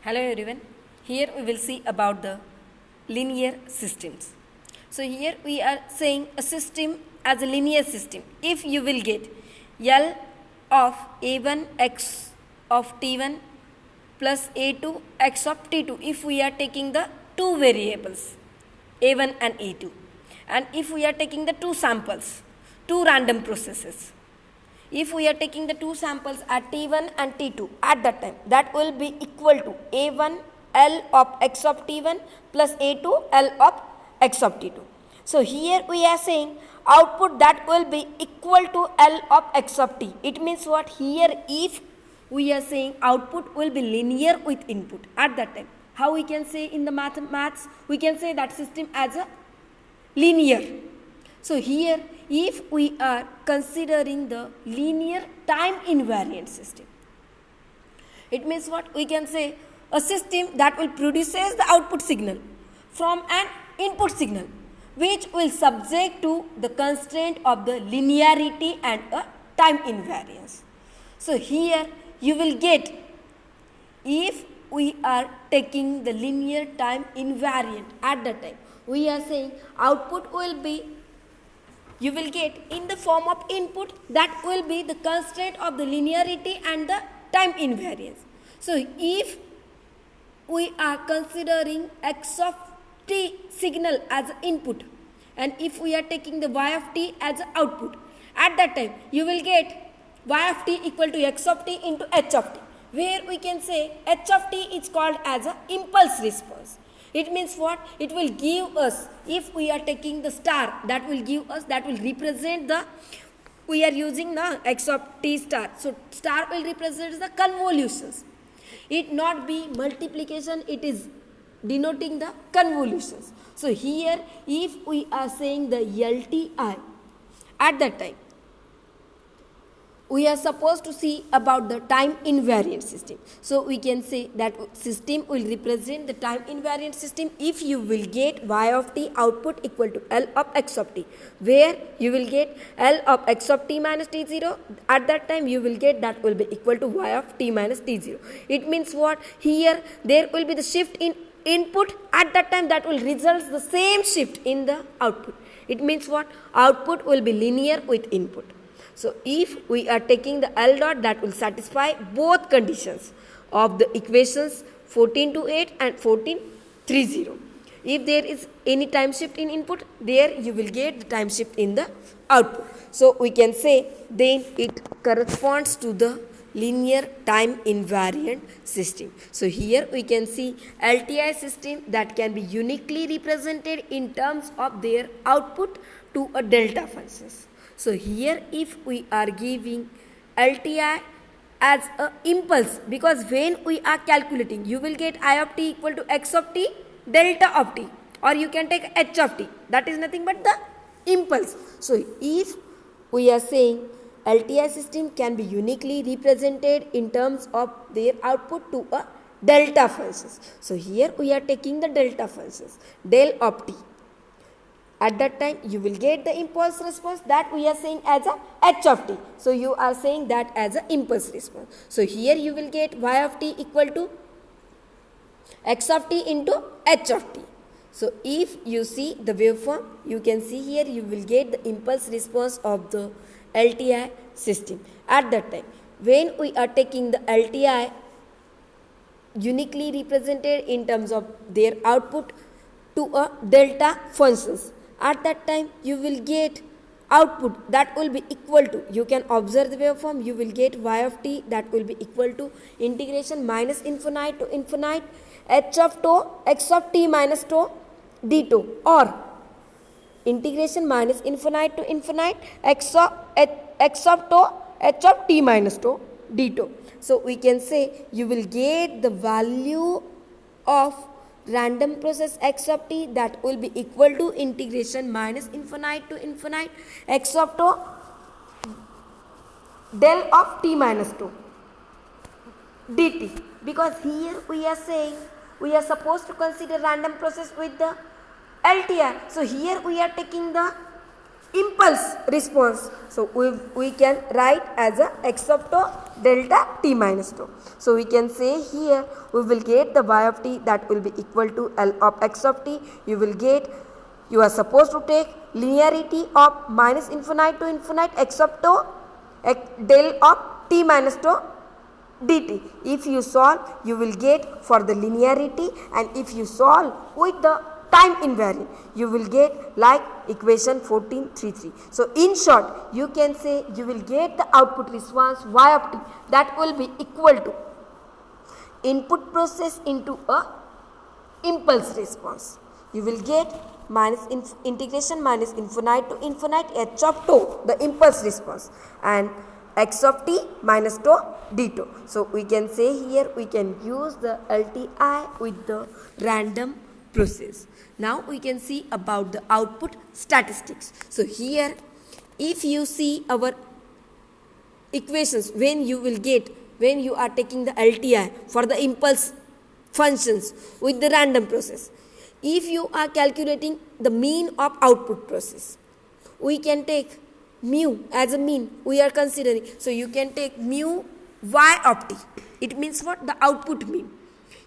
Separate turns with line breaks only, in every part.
Hello everyone. Here we will see about the linear systems. So here we are saying a system as a linear system. If you will get L of A1 x of T1 plus A2 x of T2, if we are taking the two variables A1 and A2, and if we are taking the two samples, two random processes, if we are taking the two samples at T1 and T2 at that time, that will be equal to A1 L of x of T1 plus A2 L of x of T2. So here we are saying output that will be equal to L of x of T. It means what? Here if we are saying output will be linear with input at that time. How we can say in the maths? We can say that system as a linear. So here if we are considering the linear time invariant system, it means what? We can say a system that will produces the output signal from an input signal which will subject to the constraint of the linearity and a time invariance. So here you will get, if we are taking the linear time invariant at that time, we are saying output will be, you will get in the form of input that will be the constraint of the linearity and the time invariance. So if we are considering x of t signal as input and if we are taking the y of t as output, at that time you will get y of t equal to x of t into h of t, where we can say h of t is called as a impulse response. It means what? It will give us, if we are taking the star, that will give us, that will represent the, we are using the x of t star. So star will represent the convolutions. It not be multiplication, it is denoting the convolutions. So here if we are saying the LTI, at that time we are supposed to see about the time invariant system. So we can say that system will represent the time invariant system if you will get y of t output equal to L of x of t, where you will get L of x of t minus t0. At that time you will get that will be equal to y of t minus t0. It means what? Here there will be the shift in input, at that time that will result the same shift in the output. It means what? Output will be linear with input. So if we are taking the L dot, that will satisfy both conditions of the equations 14/8 and 14/30. If there is any time shift in input, there you will get the time shift in the output. So we can say then it corresponds to the linear time invariant system. So here we can see LTI system that can be uniquely represented in terms of their output to a delta functions. So here if we are giving LTI as a impulse, because when we are calculating you will get I of t equal to x of t delta of t, or you can take h of t, that is nothing but the impulse. So if we are saying LTI system can be uniquely represented in terms of their output to a delta functions. So here we are taking the delta functions, del of t. At that time you will get the impulse response that we are saying as a h of t. So you are saying that as a impulse response. So here you will get y of t equal to x of t into h of t. So if you see the waveform, you can see here you will get the impulse response of the LTI system. At that time when we are taking the LTI uniquely represented in terms of their output to a delta functions, at that time you will get output that will be equal to, you can observe the waveform, you will get y of t that will be equal to integration minus infinite to infinite h of tau x of t minus tau d tau, or integration minus infinite to infinite x of tau h of t minus tau d tau. So we can say you will get the value of random process x of t that will be equal to integration minus infinite to infinite x of tau del of t minus tau dt, because here we are saying we are supposed to consider random process with the LTI. So here we are taking the impulse response. So we can write as a x of tau delta t minus tau. So we can say here we will get the y of t that will be equal to L of x of t. You are supposed to take linearity of minus infinite to infinite x of tau del of t minus tau dt. If you solve, you will get for the linearity, and if you solve with the time invariant, you will get like equation 1433. So in short, you can say you will get the output response y of t that will be equal to input process into a impulse response. You will get integration minus infinite to infinite h of tau, the impulse response, and x of t minus tau d tau. So we can say here we can use the LTI with the random process. Now we can see about the output statistics. So here if you see our equations, when you are taking the LTI for the impulse functions with the random process, if you are calculating the mean of output process, we can take mu as a mean we are considering. So you can take mu y of t. It means what? The output mean.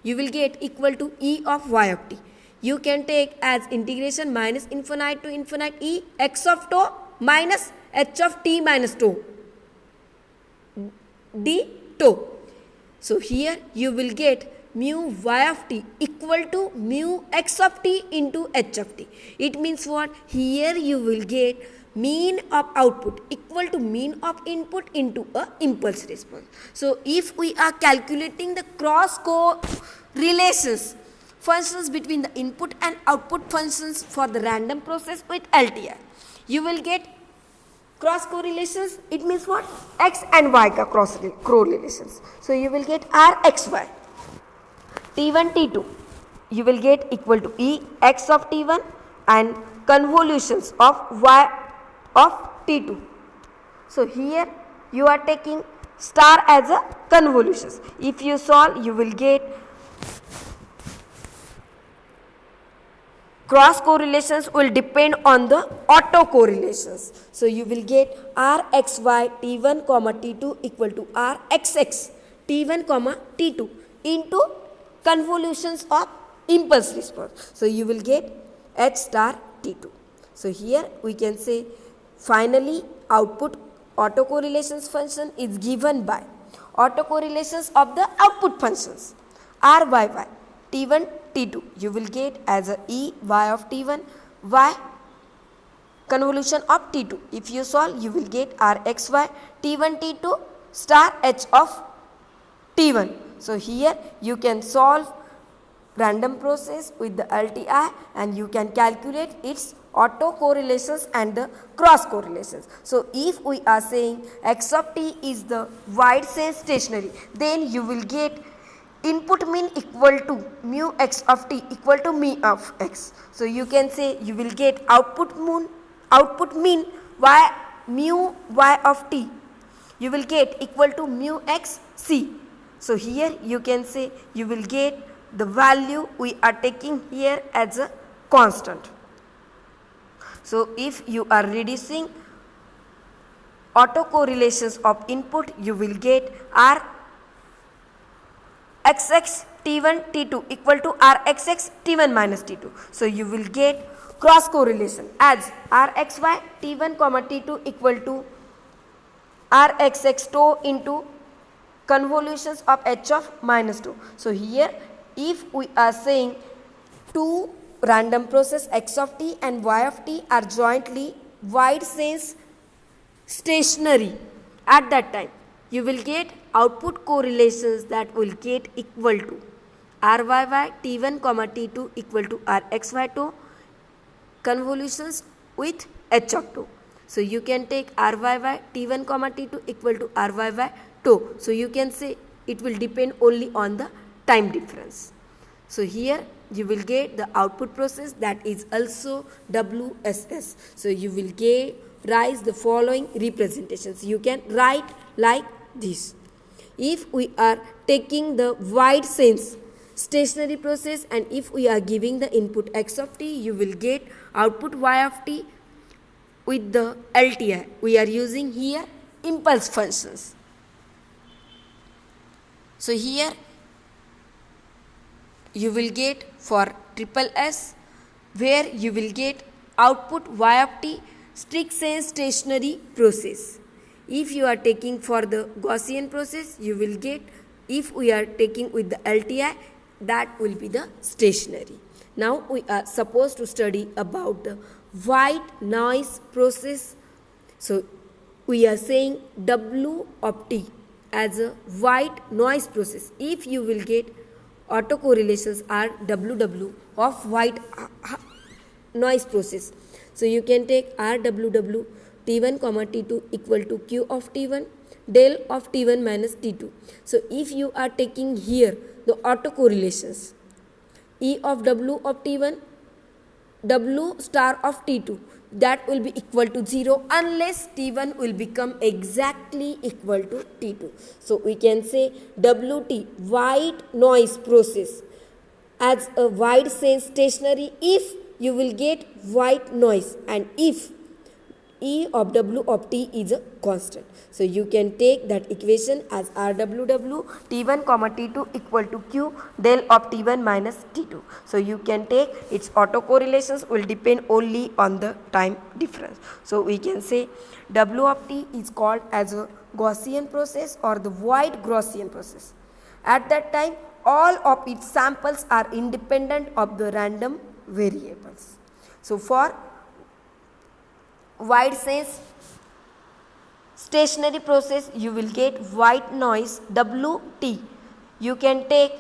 You will get equal to E of y of t. You can take as integration minus infinite to infinite E x of tau minus h of t minus tau d tau. So here you will get mu y of t equal to mu x of t into h of t. It means what? Here you will get mean of output equal to mean of input into a impulse response. So if we are calculating the cross correlations functions between the input and output functions for the random process with LTI, you will get cross correlations. It means what? X and Y ka cross correlations. So you will get Rxy. T1 T2 you will get equal to E x of T1 and convolutions of Y of T2. So here you are taking star as a convolutions. If you solve, you will get cross correlations will depend on the auto correlations. So you will get Rxy T1 comma T2 equal to Rxx T1 comma T2 into convolutions of impulse response. So you will get H star T2. So here we can say finally output autocorrelations function is given by autocorrelations of the output functions RYY T1 T2. You will get as a E y of T1 y convolution of T2. If you solve, you will get Rxy T1 T2 star H of T1. So here you can solve random process with the LTI and you can calculate its auto correlations and the cross correlations. So if we are saying x of t is the wide sense stationary, then you will get input mean equal to mu x of t equal to mu of x. So you can say you will get output mean y mu y of t you will get equal to mu x c. So here you can say you will get the value we are taking here as a constant. So if you are reducing autocorrelations of input, you will get R xx t1 t2 equal to Rxx t1 minus t2. So you will get cross correlation as Rxy t1 comma t2 equal to Rxx tau into convolutions of h of minus 2. So here if we are saying two random process x of t and y of t are jointly wide sense stationary, at that time you will get output correlations that will get equal to Ryy t1 comma t2 equal to Rxy tau convolutions with h of tau. So you can take Ryy t1 comma t2 equal to Ryy tau. So you can say it will depend only on the time difference. So here you will get the output process that is also WSS. So you will raise the following representations. You can write like this. If we are taking the wide sense stationary process and if we are giving the input x of t, you will get output y of t with the LTI, we are using here impulse functions. So here you will get for triple S, where you will get output y of t strict sense stationary process. If you are taking for the Gaussian process, you will get, if we are taking with the LTI, that will be the stationary. Now we are supposed to study about the white noise process. So we are saying W of t as a white noise process. If you will get autocorrelations are WW of white noise process. So you can take RWW T1 comma T2 equal to Q of T1 del of T1 minus T2. So if you are taking here the autocorrelations, E of W of T1, W star of T2, that will be equal to 0 unless T1 will become exactly equal to T2. So we can say WT white noise process as a wide sense stationary if you will get white noise and if E of W of t is a constant. So you can take that equation as RWW T1 comma T2 equal to Q del of T1 minus T2. So you can take its autocorrelations will depend only on the time difference. So we can say W of t is called as a Gaussian process or the wide Gaussian process. At that time all of its samples are independent of the random variables. So for wide sense stationary process you will get white noise WT. You can take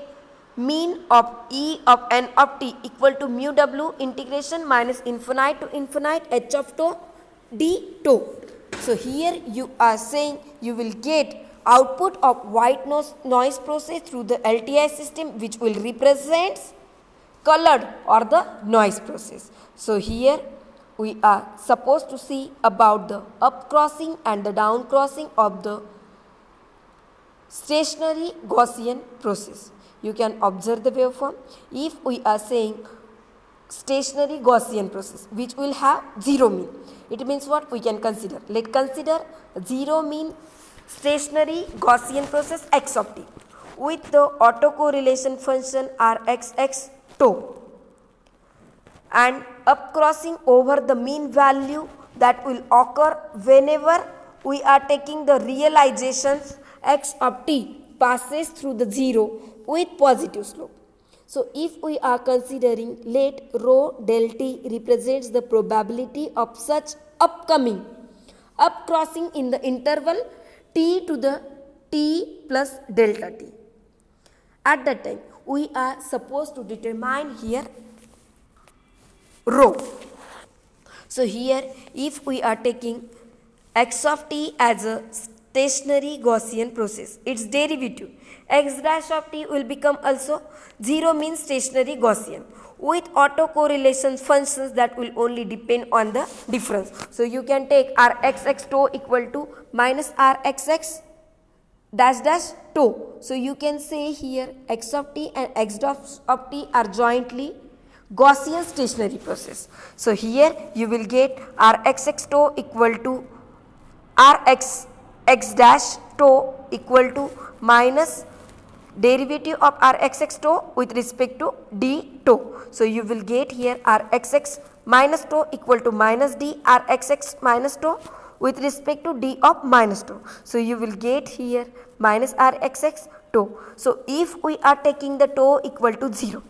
mean of E of n of t equal to mu W integration minus infinite to infinite h of tau d tau. So here you are saying you will get output of white noise process through the LTI system which will represent colored or the noise process. So here we are supposed to see about the up crossing and the down crossing of the stationary Gaussian process. You can observe the waveform. If we are saying stationary Gaussian process which will have zero mean, it means what we can consider. Let's consider zero mean stationary Gaussian process x of t with the autocorrelation function Rxx tau and up crossing over the mean value that will occur whenever we are taking the realizations x of t passes through the 0 with positive slope. So if we are considering let rho del t represents the probability of such upcoming up crossing in the interval t to the t plus delta t. At that time we are supposed to determine here rho. So here if we are taking x of t as a stationary Gaussian process, its derivative x dash of t will become also zero mean stationary Gaussian with autocorrelation functions that will only depend on the difference. So you can take Rxx tau equal to minus Rxx dash dash tau. So you can say here x of t and x dash of t are jointly Gaussian stationary process. So here you will get Rxx tau equal to Rx x dash tau equal to minus derivative of Rxx tau with respect to d tau. So you will get here Rxx minus tau equal to minus d Rxx minus tau with respect to d of minus tau. So you will get here minus Rxx tau. So if we are taking the tau equal to 0,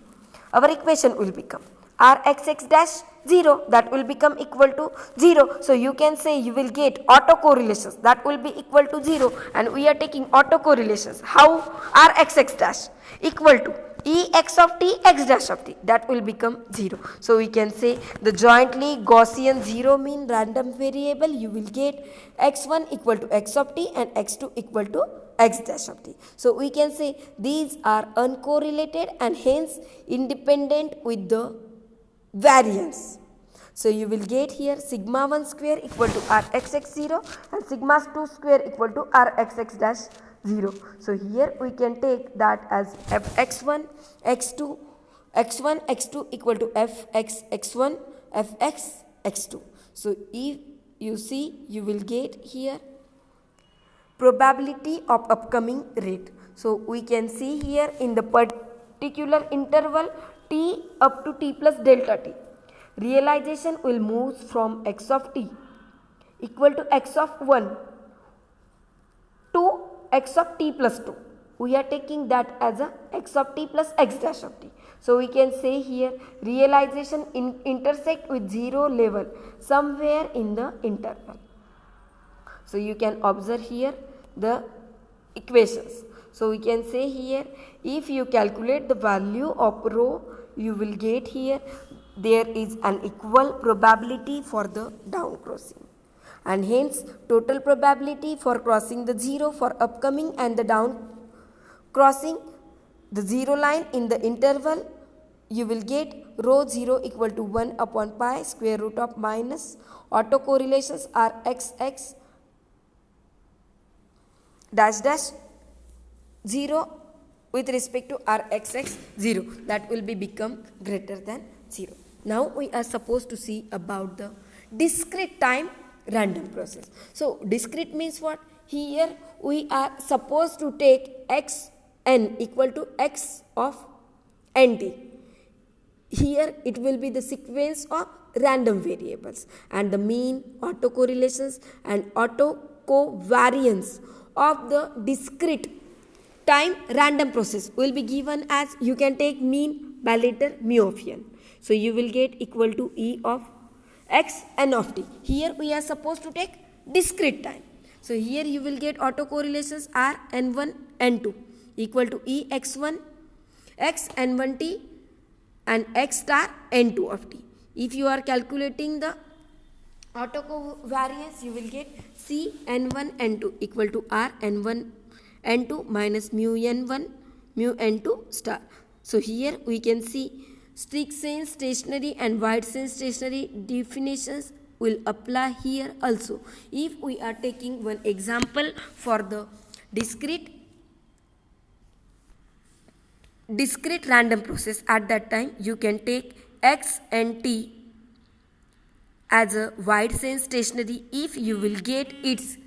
our equation will become Rxx dash 0, that will become equal to 0. So you can say you will get autocorrelations that will be equal to 0 and we are taking autocorrelations. How? Rxx dash equal to Ex of t x dash of t, that will become 0. So we can say the jointly Gaussian zero mean random variable you will get x1 equal to x of t and x2 equal to x dash of t. So we can say these are uncorrelated and hence independent with the variance. So you will get here sigma 1 square equal to Rxx0 and sigma 2 square equal to Rxx dash 0. So here we can take that as fx1 x2 x1 x2 equal to fx x1 fx x2. So if you see, you will get here probability of upcoming rate. So we can see here in the particular interval t up to t plus delta t, realization will move from x of t equal to x of 1 to x of t plus 2. We are taking that as a x of t plus x dash of t. So we can say here realization intersect with 0 level somewhere in the interval. So you can observe here the equations. So we can say here, if you calculate the value of rho, you will get here there is an equal probability for the down crossing, and hence total probability for crossing the 0 for upcoming and the down crossing the 0 line in the interval, you will get rho 0 equal to 1 upon pi square root of minus autocorrelations are xx dash dash 0 with respect to rxx 0, that will be become greater than 0. Now we are supposed to see about the discrete time random process. So discrete means what? Here we are supposed to take x n equal to x of nt. Here it will be the sequence of random variables, and the mean, autocorrelations and autocovariance of the discrete time random process will be given as, you can take mean by letter mu of n. So you will get equal to E of x n of t. Here we are supposed to take discrete time. So here you will get autocorrelations are n1 n2 equal to E x1 x n1 t and x star n2 of t. If you are calculating the autocovariance, you will get C n1 n2 equal to R n1 n2 minus mu n1 mu n2 star. So here we can see strict sense stationary and wide sense stationary definitions will apply here also. If we are taking one example for the discrete random process, at that time you can take x and t as a wide sense stationary if you will get its